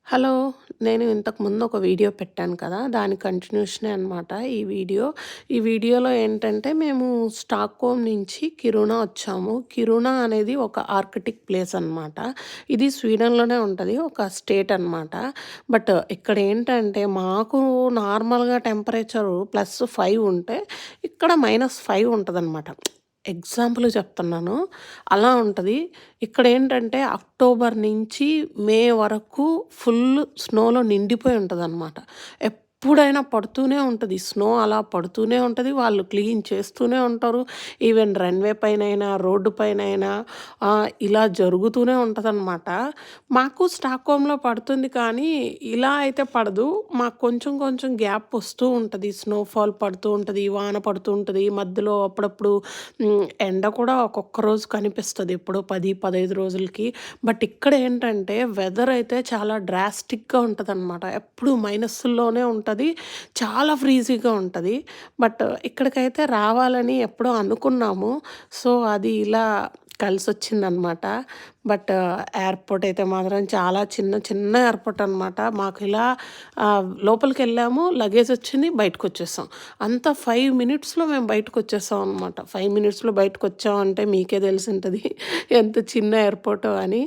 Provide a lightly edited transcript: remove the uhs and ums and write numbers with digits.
Hello! నేను ఇంతకుముందు ఒక వీడియో పెట్టాను కదా! దాని కంటిన్యూషనే అనమాట ఈ వీడియో. ఈ వీడియోలో ఏంటంటే మేము స్టాక్‌హోమ్ నుంచి కిరునా వచ్చాము. కిరునా అనేది ఒక ఆర్కిటిక్ ప్లేస్ అనమాట. ఇది స్వీడన్‌లోనే ఉంటది. ఒక స్టేట్ అనమాట. బట్ ఇక్కడేంటంటే మాకు నార్మల్‌గా టెంపరేచరు +5 ఉంటే ఇక్కడ -5 ఉంటదనమాట. ఎగ్జాంపుల్‌గా చెప్తున్నాను. అలా ఉంటది. ఇక్కడేంటంటే అక్టోబర్ నుంచి మే వరకు ఫుల్ స్నోలో నిండిపోయి ఉంటదనమాట. ఎప్పుడైనా పడుతూనే ఉంటది. స్నో అలా పడుతూనే ఉంటది. వాళ్ళు క్లీన్ చేస్తూనే ఉంటారు. ఈవెన్ రన్‌వే పైనైనా, రోడ్డు పైనైనా ఇలా జరుగుతూనే ఉంటదనమాట. మాకు స్టాక్‌హోమ్‌లో పడుతుంది కానీ, ఇలా అయితే పడదు. మాకు కొంచెం కొంచెం గ్యాప్ వస్తూ ఉంటది. స్నోఫాల్ పడుతూ ఉంటది. వాన పడుతూ ఉంటది. మధ్యలో అప్పుడప్పుడు ఎండ కూడా ఒక్కొక్క రోజు కనిపిస్తది. ఎప్పుడో 10, 15 రోజులకి. బట్ ఇక్కడేంటంటే వెదర్ అయితే చాలా డ్రాస్టిక్‌గా ఉంటదనమాట. ఎప్పుడు మైనస్సుల్లోనే ఉంటది. చాలా ఫ్రీజీగా ఉంటది. బట్ ఇక్కడికైతే రావాలని ఎప్పుడో అనుకున్నాము. సో, అది ఇలా కలిసొచ్చిందనమాట. బట్ ఎయిర్‌పోర్ట్ అయితే మాత్రం చాలా చిన్న ఎయిర్‌పోర్ట్ అనమాట. మాకు ఇలా లోపలికెళ్ళాము, లగేజ్ వచ్చింది, బయటకొచ్చేసాం. అంతా 5 మినిట్స్‌లో మేము బయటకొచ్చేసాం అనమాట. 5 మినిట్స్‌లో బయటకొచ్చామంటే మీకే తెలిసుంటది ఎంత చిన్న ఎయిర్‌పోర్టో అని.